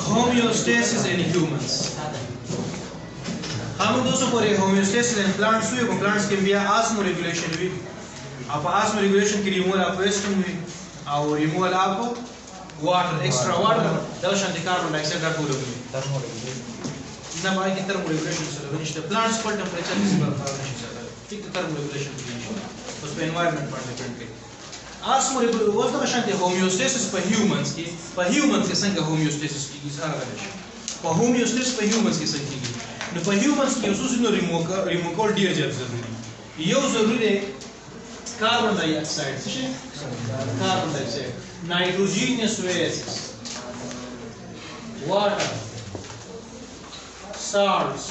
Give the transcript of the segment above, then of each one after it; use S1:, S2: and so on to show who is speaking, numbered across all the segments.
S1: Homeostasis in humans. हम दोस्तों पर homeostasis in plants हुए को plants के बिया osmoregulation हुई आप osmoregulation की removal आप waste हुई और removal आप water extra water दर्शन carbon dioxide का पूरा हुई ना बाकी की thermoregulation से निश्चित plants पर temperature किसी पर ठीक thermoregulation की उस पे environment पर depend करती osmoregulation वो तो शांति homeostasis पर humans के संग homeostasis की सारा है पर homeostasis पर humans की संग की न पर humans की उस नो removal डियर जरूरी ये जरूरी है carbon dioxide से carbon dioxide nitrogenous gases water salts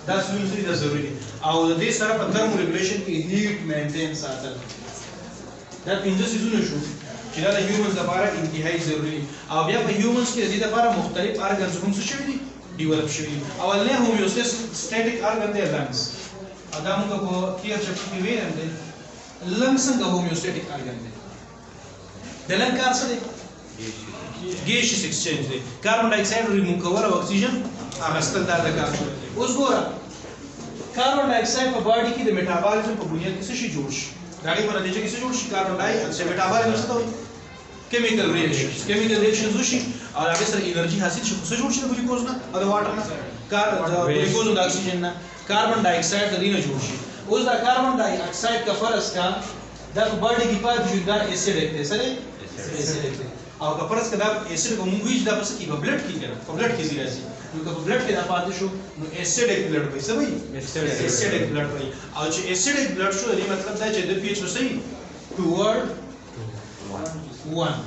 S1: that's usually the जरूरी और this सारा पर thermoregulation की heat maintain साथ that means this is no show कि ला humans दबारा इंतहाई जरूरी अब या पर humans के ज़िदा दबारा मुख्तलिफ organs हम सुशवी develop शवी अवल ने homeostasis static organ दे lungs अदाम का को किया चक्कर की वे रहते lungs का homeostatic organ दे लंग कार से gaseous exchange दे carbon dioxide remove cover oxygen आगस्तल दाल का उस गोरा carbon dioxide पर body की metabolism पर बुनियाद किसी से जोड़ गाड़ी पर नतीजे किसी जोड़ carbon dioxide metabolism से तो chemical reactions जोशी और आगे सर energy हासिल से जोड़ से ग्लूकोज ना और वाटर ना ग्लूकोज और ऑक्सीजन ना carbon dioxide का रीना जोड़ उस दा carbon dioxide का फर्क का दा बॉडी की पास जुदा एसिड है सर एसिड और का फर्क का एसिड को मूवीज दा बस की ब्लड की जरिए से उनका ब्लड के दा पाते शो एसिडिक ब्लड पे सब एसिडिक ब्लड पे और जो एसिडिक ब्लड शो ये मतलब दा जे द पीएच सही टुवर्ड 1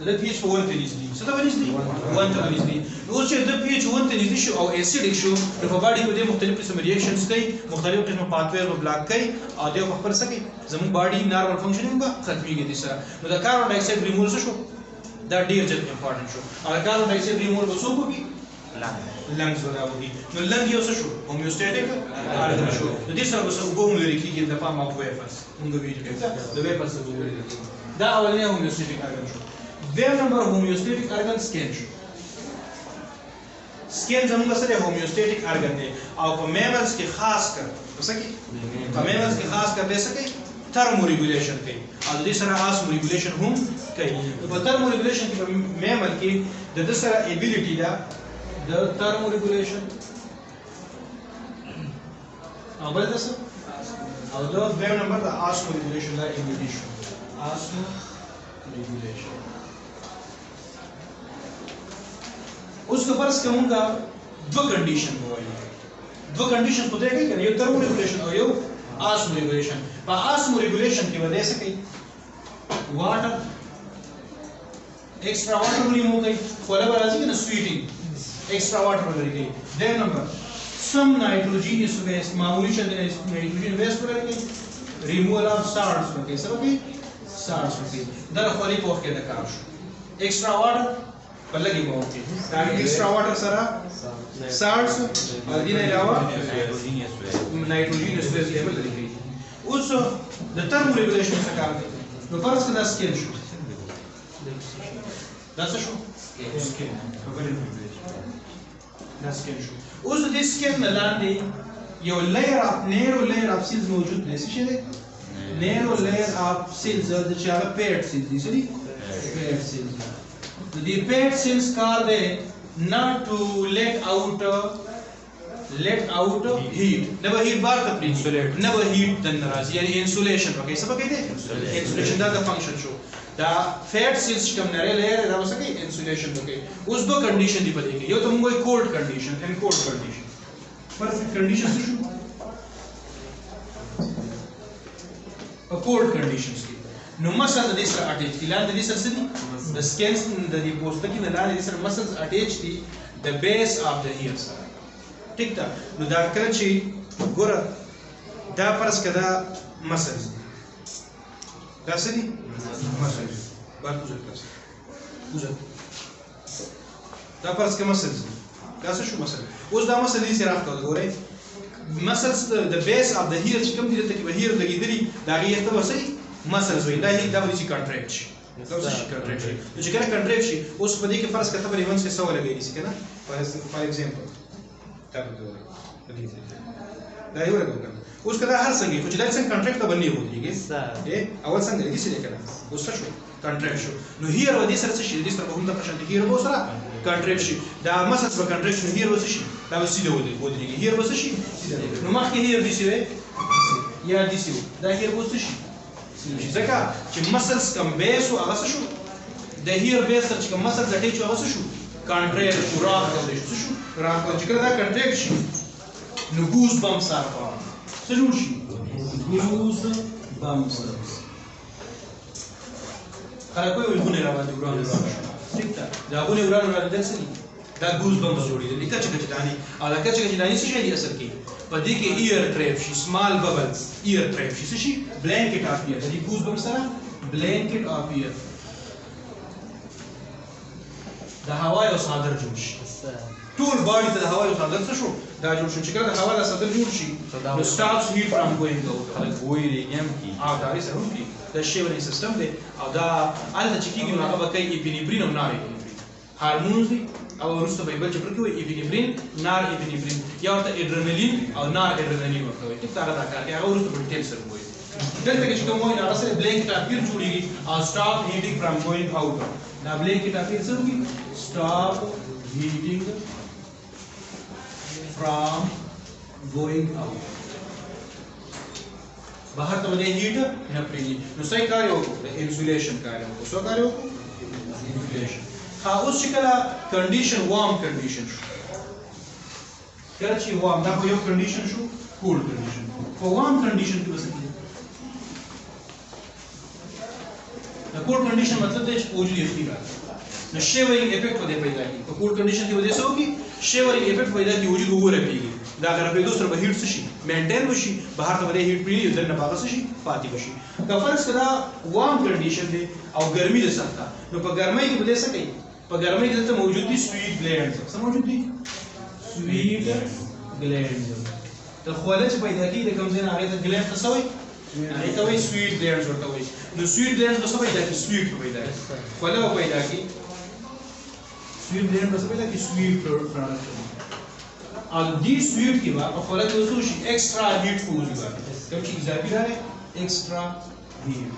S1: द पीएच 1 पे निस्बी so दा निस्बी 1 तो निस्बी वो जो द पीएच 1 पे निस्बी शो और एसिडिक शो द बॉडी को दे मुख्तलिफ किस्म रिएक्शंस कई मुख्तलिफ किस्म पाथवे को ब्लॉक कई और दे को पर सके जम बॉडी नॉर्मल फंक्शनिंग बा खत्मी के दिशा द कार्बन डाइऑक्साइड रिमूवल शो द डियर जब इंपॉर्टेंट शो और कार्बन डाइऑक्साइड रिमूवल को सो को भी lungs वगैरह होगी तो लंग ये उससे शो homeostatic organ शो तो दिस तरह से वो उन्हें लिखी कि द फॉर्म ऑफ वेपर्स उनको भी जो द वेपर्स वो लिखी दा अवल ने homeostatic organ show wave number homeostatic organ skin show skin जमुगा सर homeostatic organ है और mammals के खास कर जैसा कि mammals के खास कर दे सके thermoregulation के और दिस तरह osmoregulation हम कहीं तो thermoregulation की mammal की दिस तरह ability दा the thermoregulation abal das और the wave number the osmoregulation the inhibition osmoregulation उसके फर्ज कहूंगा दो कंडीशन दो कंडीशन को देखें कि ये thermoregulation और ये osmoregulation पर osmoregulation की वजह से कहीं वाटर एक्स्ट्रा वाटर रिमूव कई फॉलोवर आजी कि ना स्वीटिंग extra water वगैरह की then number some nitrogenous waste मामूली चंद nitrogen waste वगैरह की removal of salts वगैरह सब की salts वगैरह दर खाली पोख के दकार extra water पर लगी बहुत की extra water सारा salts और दिन अलावा nitrogenous waste लेवल लगी उस the thermoregulation से काम करते तो फर्स्ट का skin show that's a show skin skin show उस this skin लाने यो narrow layer of cells मौजूद है इसी narrow layer of cells जो चाहे paired cells इसी paired cells the paired cells car they not to let out heat never heat बार तक insulate never heat the नाराज़ यानी insulation वगैरह सब कहते हैं insulation that the function show the fat cells कम नरे layer है ना सके insulation वगैरह उस दो condition दी पड़ेगी यो तो मुझे cold condition and cold condition perfect condition से शू cold conditions की no muscles this are attached the land this are the skins the post की land this are muscles attached the base of the ears ठीक था नो दा करची गोरा दा परस कदा muscles दा सदी muscles बात पूछो दा परस के muscles दा से शो muscle उस दा muscle इसे राख कर गोरे muscles the base of the ear कम दिले तक here लगी दरी दा ये तो वैसे muscles वही दा ही दा वही contract دا اوس شي کنټریکټ شي نو چې کله کنټریکټ شي اوس په دې کې فرض کړه په ریونس کې 100 لګېږي چې کنه فار ایگزامپل دا په دې دا یو رقم کنه اوس کله هر څنګه خو چې دا څنګه کنټریکټ ته باندې ودیږي اول څنګه دې څه کنه اوس څه شو کنټریکټ شو نو هیر ودی سره څه شي دې سره په هم د پرشن کې هیر وو سره کنټریکټ شي دا مسله په کنټریکټ شي هیر وڅ شي دا سیده ودیږي هیر وڅ شي نو مخکې هیر دي شي یا دي شي دا هیر وڅ شي ځکه چې مسلز کم بیس او هغه شو د هیر بیس سره چې کوم مسل د ټیچ هغه شو کنټریکټ شو راک کوي شو راک چې کله دا کنټریکټ شي نو ګوز بم سره څه جوړ شي ګوز بم سره خلک وایي ونه را باندې ورانه ٹھیک ده دا ونه ورانه را دي دا ګوز بم جوړي دي کچ کچ دانی او دا کچ کچ دانی څه شي دي اصل کې په دې کې ایر ټریپ شي سمال ببلز ایر ټریپ شي څه شي بلانکټ اف ایر دې ګوز بم سره بلانکټ اف ایر د هوا یو صادر جوړ شي ټول باډي ته د هوا یو صادر څه شو دا جوړ شو چې کله د هوا د صادر جوړ شي نو سټاپس هیټ فرام ګوینګ اوټ خلک وایي یم کی دا لري سره هم کی د شیورینګ سیستم دی او دا الته چې کیږي نو هغه به کوي اپینیفرین او نار هارمونز دي او ورسته به بل چې پر کوي اپینیفرین نار اپینیفرین یا ورته اډرنالین او نار اډرنالین ورکوي ټیک دا دا کار کوي هغه ورسته په ډیټیل سره وایي دلته کې چې کوم وایي هغه سره بلانکټ اپیر جوړیږي او سټاپ هیټینګ فرام ګوینګ اوټ دا بلانکټ اپیر څه وایي سټاپ هیټینګ from going out बाहर तो मुझे हीट न पड़ेगी नो सही कार्य हो इंसुलेशन कार्य हो सो कार्य हो इंसुलेशन हाँ उस शिकला कंडीशन वार्म कंडीशन क्या चीज़ वार्म ना कोई कंडीशन शू cool condition for warm condition की वजह से ना cool condition मतलब देश ओजली इफ्तिकार न शेवरिंग इफेक्ट होते पैदा की तो कूल कंडीशन की वजह से होगी शेवरिंग इफेक्ट पैदा की वजह वो रखेगी दा अगर पे दूसरा हीट से शी मेंटेन वशी बाहर तो बड़े हीट पीली उधर न पास शी पाती वशी का फर्क करा वार्म कंडीशन में और गर्मी दे सकता नो पर गर्मी की वजह से कहीं पर गर्मी की वजह से मौजूद थी स्वीट ग्लैंड्स सब मौजूद थी स्वीट ग्लैंड्स तो ख्वालच पैदा की रकम से आगे तक ग्लैंड तसवी आगे तो वही स्वीट ग्लैंड्स होता वही नो स्वीट ग्लैंड्स तो सब पैदा की स्वीट पैदा है ख्वाला पैदा की स्वीट ग्लैंड बस पैदा की स्वीट प्रोडक्शन और दी स्वीट की बात और फलक दोस्तों एक्स्ट्रा हीट फूज की बात क्यों चीज इजाफी रहा है एक्स्ट्रा हीट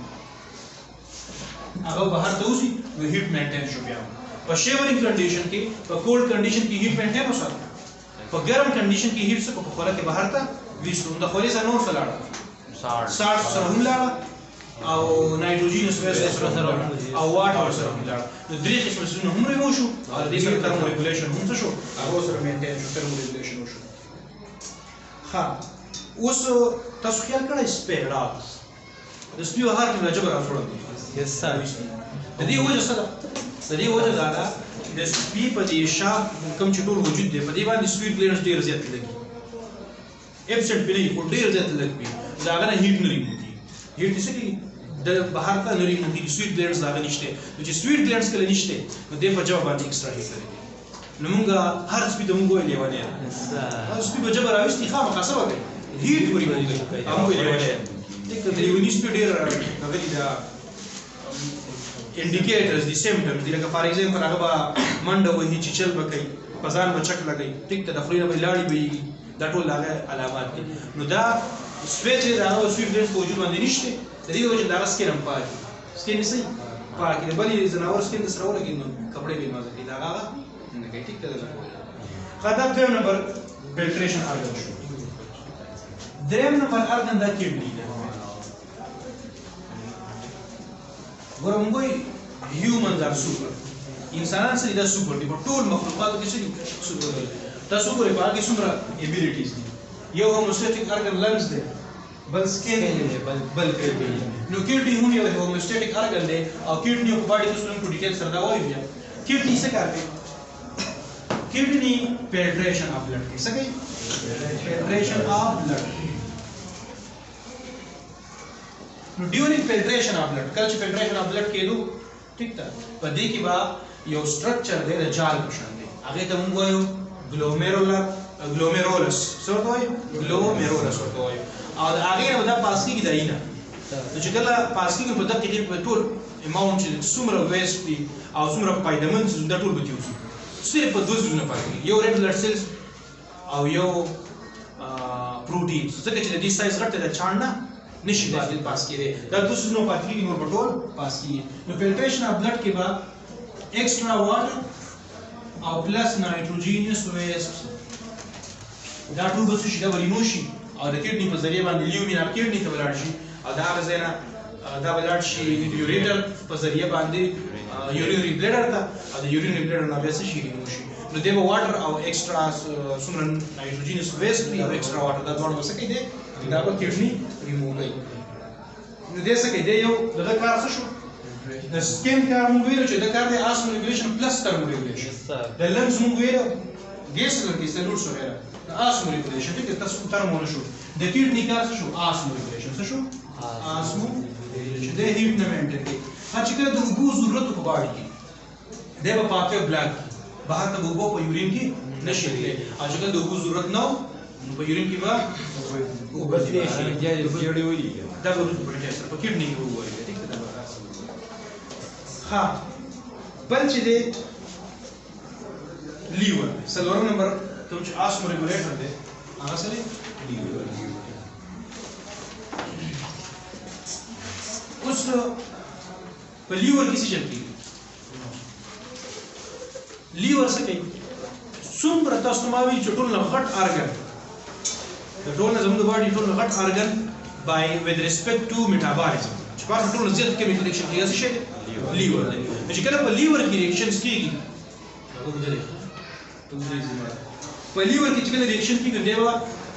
S1: अगर बाहर तो उसी वो हीट मेंटेन शो गया पर शेवरिंग कंडीशन की पर कोल्ड कंडीशन की हीट मेंटेन हो सकता पर गर्म कंडीशन की हीट से को फलक के बाहर था 20 रुंदा खोले सा नोर सलाड़ा 60 सर हम लाड़ा او نایتروجین سره او واټر سره ملاړ نو درې قسم سونه هم ریموشو او د دې سره ترمو ریګولیشن هم څه شو هغه سره مینټین شو ترمو ریګولیشن وشو ها اوس تاسو خیال کړئ سپیراکس د سپیو هارت نه جبر افروړ دي یس سر د دې وجه سره د دې وجه دا د سپی په دې شاپ کوم چې ټول وجود دی په دې باندې سپیډ کلیرنس ډیر زیات لګي ابسنت بلی په ډیر زیات لګي دا غنه هیټ نه ریموو هیټ څه کی د بهر ته نری مونږ دي سویټ ګلینډز دا نشته چې سویټ ګلینډز کله نشته نو د په جواب باندې ایکسترا هیټ لري نو مونږ هر سپیډ مونږ ویلې ونه هر سپیډ په جواب راوستي خامہ خاصه وکړي هیټ پوری باندې کوي هغه ویلې ونه ټیک د یو نسبت ډیر غوړي دا انډیکیټرز دي سیمپټمز دي لکه فار ایگزامپل هغه منډه وهي چې چل بکای پزان بچک لګي ټیک د خپلینه به لاړی وي دا ټول هغه علامات دي نو دا سویټ دا او سویټ ګلینډز په وجود باندې نشته د دې وجه دا سکین پاکي سکین نشي پاکي بلې زناور سکین سره ولګي نو کپڑے به مازه کی دا هغه نه کوي ټیک ده خاطر دویم نمبر فلټریشن ارګن شو دریم نمبر ارګن دا کیډنی ده ورمګوي هیومنز ار سوپر انسانان سره دا سوپر دي په ټول مخلوقاتو کې څه سوپر تاسو ګورئ په هغه څومره ابیلیټیز دي یو هوموستاتیک ارګن لنګز ده بل سکین دی بل کډنی نو کډنی هم یو هوموستاتیک ارګن دی او کډنی په باډي کې څومره ډیټیل سره دا وایي بیا کډنی څه کوي کډنی فلټریشن اف بلډ څه کوي فلټریشن اف بلډ نو ډیورینګ فلټریشن اف بلډ کله چې فلټریشن اف بلډ کېدو ٹھیک ده په دې کې با یو سټرکچر دی د جال په شان دی هغه ته موږ وایو ګلوميرولس څه وایي ګلوميرولس وایي او هغه نه دا پاس کیږي داینه نو چې کله پاس کیږي په دغه کې په ټول اماونت چې څومره ویسټ دي او څومره فایدمن څه دا ټول به تیوسي صرف په دوه څیزونه فرق کوي یو ریډ بلډ سیلز او یو پروټینز ځکه چې د دې سایز غټه د چاڼ نه نشي پاس کېدی دا دوه څیزونه پاتې کېږي نور په ټول پاس کېږي نو فلټریشن اف بلډ کې به ایکسټرا واټر او پلس نایټروجینس ویسټ دا ټول به څه شي دا به ریموو شي او د کډني په ذریعه باندې لیومین اف کډني ته ولاړ شي او دا هغه ځای نه دا ولاړ شي یورینر په ذریعه باندې یورینري بلیډر ته او د یورینري بلیډر نه بیا څه شي ریموو شي نو دی به واټر او ایکسټرا څومره نایټروجینس ویسټ وي او ایکسټرا واټر دا دواړه به څه کوي دی دا به کډني ریموو کوي نو دی څه کوي دی یو دغه کار څه شو د سکین کار مونږ ویلو چې دا کار دی آسمو ریګولیشن پلس ترمو ریګولیشن د لنګز مونږ ویلو ګیس لرګي سلور شو ویل آسمو ریګولیشن ټیک تاسو ترمو نه شو د کډني کار څه شو آسمو ریګولیشن څه شو آسمو ریګولیشن د هیټ نه مینټین کوي چې کله د اوبو ضرورت په باډي کې دی به پاکه بلاک بهر ته اوبو په یورین کې نشي تللی او چې کله د اوبو ضرورت نه نو په یورین کې به اوبه تللی شي دا به وروسته په ټیسټ په کډني کې وګورئ ټیک ده ها بل چې دی لیور څلورم نمبر کوم چې آسمو ریګولیټر دی هغه څه دی لیور اوس په لیور کې څه چل کېږي لیور څه کوي څومره تاسو ما ویل چې ټول نه غټ ارګن د ټول نه زموږ د باډي ټول نه غټ ارګن بای وذ ریسپیکټ ټو میټابولیزم چې په ټول نه زیات کیمیکل ریاکشن کیږي څه شي لیور دی چې کله په لیور کې ریاکشنز کیږي په لیور کې چې کله ریاکشن کیږي دی به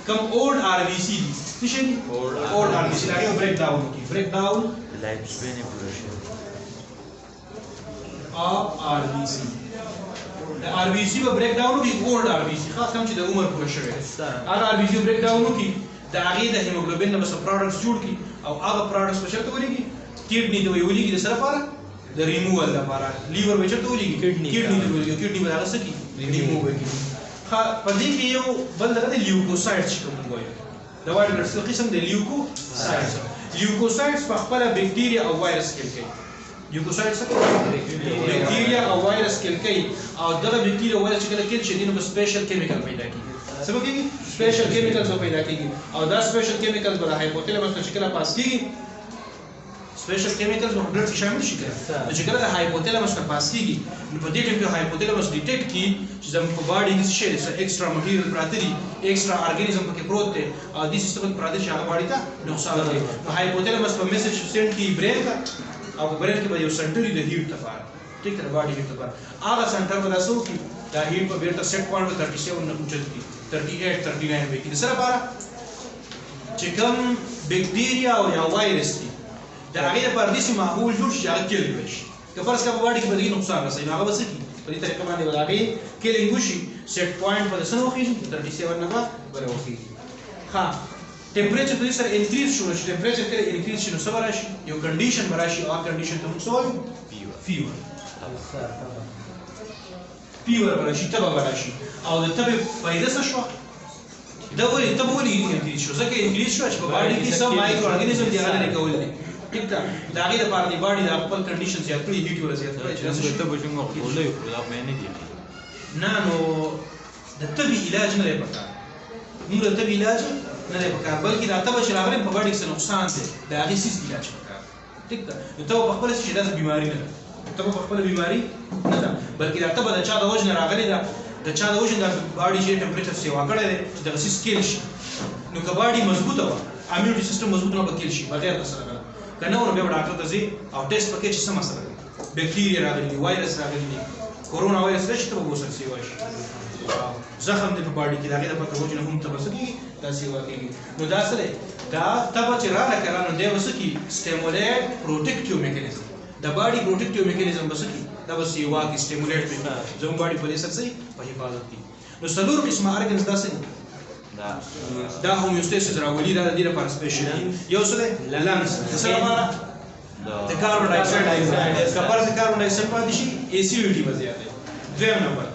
S1: کم اولډ آر بی سی دي څه شي اولډ آر بی سی دا یو بریک ډاون کی بریک ډاون
S2: لایف سپین پوره شي
S1: آر بی سی د آر بی سی به بریک ډاون کی اولډ آر بی سی خاص کم چې د عمر پوره شوی هغه آر بی سی بریک ډاون کی د هغه د هیموګلوبین نه بس پروډکټس جوړ کی او هغه پروډکټس په شرط ولګي کډنی ته ویولېږي د سره لپاره د ریموول لپاره لیور به چرته ولګي کډنی ته ویولېږي کډنی به هغه سکی ریموو وکړي ها په دې کې یو بل دغه د لیوکوسایټس چې کوم وایي د وايټ بلډ سیل قسم د لیوکوسایټس لیوکوسایټس په خپل بکټیریا او وایرس کې کوي لیوکوسایټس بکټیریا او وایرس کې کوي او دغه بکټیریا او وایرس چې کله کې شي دینو سپیشل کیمیکل پیدا کوي څه کېږي سپیشل کیمیکلز پیدا کېږي او دا سپیشل کیمیکلز به هایپوتلامس ته چې کله پاس کېږي سپیشل کیمیکلز په بلډ کې شامل شي نو چې کله د هایپوتلامس ته پاس کېږي نو په دې ټیم کې هایپوتلامس ډیټیکټ کړي چې زموږ په باډي کې څه شی دی ایکسترا مټیریل پراته دي ایکسترا ارګانیزم پکې پروت دی او دې سیستم کې پراته شي هغه باډي ته نقصان کوي نو هایپوتلامس په میسج سند کی برین ته او په برین کې به یو سنټر دی د هیټ لپاره ټیک تر باډي هیټ لپاره هغه سنټر به تاسو کې دا هیټ په بیرته سیټ پوینټ 37 نه اوچت کی 38 39 وي کې د سره لپاره چې کوم بکټیریا او یا وایرس دي دا هغه لپاره داسې ماحول جوړ شي هغه کېږي شي که فرض کړه په باډي کې بدګي نقصان رسوي هغه بس کی په دې طریقه باندې ولغې کېلینګ وشي سیټ پوینټ په سره وخی 37 نه به وخی ها ټمپریچر په سره انکریز شو چې ټمپریچر کله انکریز شي نو څه راشي یو کنډیشن راشي او کنډیشن ته موږ وایو فیور راشي تبه راشي او د تبه فائدہ څه شو دا ولې تبه ولې انکریز شو ځکه انکریز شو چې په باډي کې سم مایکرو ارګانیزم دی هغه نه کول دي ټیک ده دا غیر لپاره دی باډي د خپل کنډیشن زیات کړی هیټ ور زیات کړی چې
S2: ته به څنګه خپلې خپل مې نه دي
S1: نه نو د تبه علاج نه لري پکار موږ د تبه علاج نه لري پکار بلکې دا تبه چې راغلی په باډي کې نقصان دی دا غي سیس علاج پکار ټیک ده نو ته په خپل شي داسې بیماری نه ته په خپل بیماری نه ده بلکې دا تبه د چا د وجه راغلی ده د چا د وجه د باډي چې ټمپریچر سیوا کړی دی چې د سیس کېل شي نو که باډي مضبوطه و امیونټي سیستم مضبوط نه وکیل شي بغیر د سره کنه ور به ډاکټر ته ځي او ټیسټ پکې چې سم سره بکټیریا راغلي دي وایرس راغلي دي کورونا وایرس راشي ته وګورئ څه وایي زخم د باډي کې دغه د پکې وجه نه هم تبسکی تاسو واکېږي نو دا سره دا تبه چې را لکه نو دی وسکی سټیمولیټ پروټیکټیو میکانیزم د باډي پروټیکټیو میکانیزم وسکی دا بس یو واکې سټیمولیټ کوي زموږ باډي په لسر سي په حفاظت کوي نو څلور قسمه ارګنز داسې دا هومیوستاسیس راولي دا د دې لپاره سپیشل یو څه دی لنګز د سره لپاره د کاربن ډای اکساید کپر د کاربن ډای اکساید پاتې شي ایسیډیټي به زیاته دویم نمبر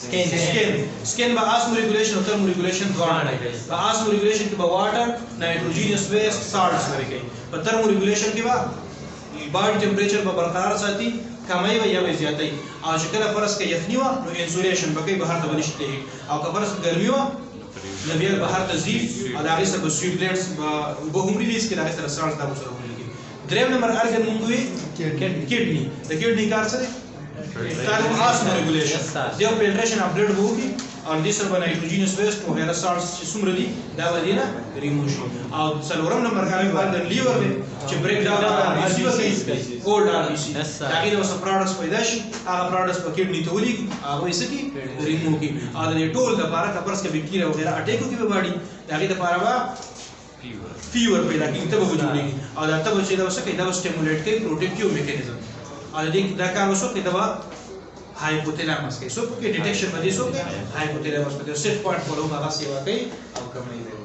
S1: سکین به آسمو ریګولیشن او ترمو ریګولیشن دواړه کوي په آسمو ریګولیشن کې به واټر نایټروجینس ویسټ سالټس لري کوي په ترمو ریګولیشن کې به باډي ټمپریچر به برقرار ساتي کمای و یا به زیاتای او چې کله فرض کې یخني و نو انسولیشن بکې بهر ته ونشته او که فرض ګرمي و نو بیا بهر ته ځي او دا غي سره سویټ پلیټس به هم ریلیز کړي دا سره سارز دا سره ولګي دریم نمبر ارګن مونږ وی کډني د کډني کار څه دی تالماس ریګولیشن دی فلټریشن اپډیټ وو کی او د سر باندې نایټروجینس ویسټ او هیرا سارز چې څومره دي دا ودینه ریموو شي او څلورم نمبر کار باندې لیور دی چې بریک ډاون اربي سي کوي اولډ اربي سي دا غي د پروډکټس پیدا شي هغه پروډکټس په کډني ته ولګي هغه یې سکی ریموو کی او د ټول د لپاره کبرس کې بکټیریا وغیرہ اٹیکو کې به باډي دا غي د لپاره فیور پیدا کیږي ته به جوړیږي او دا ته چې دا وسه کې دا سټیمولیټ کوي پروټیکټیو میکانیزم او دا کار وسو کې دا هایپوتلامس کې سو کې ډیټیکشن باندې سو کې هایپوتلامس په 6.4 هغه سیوا کوي او کمای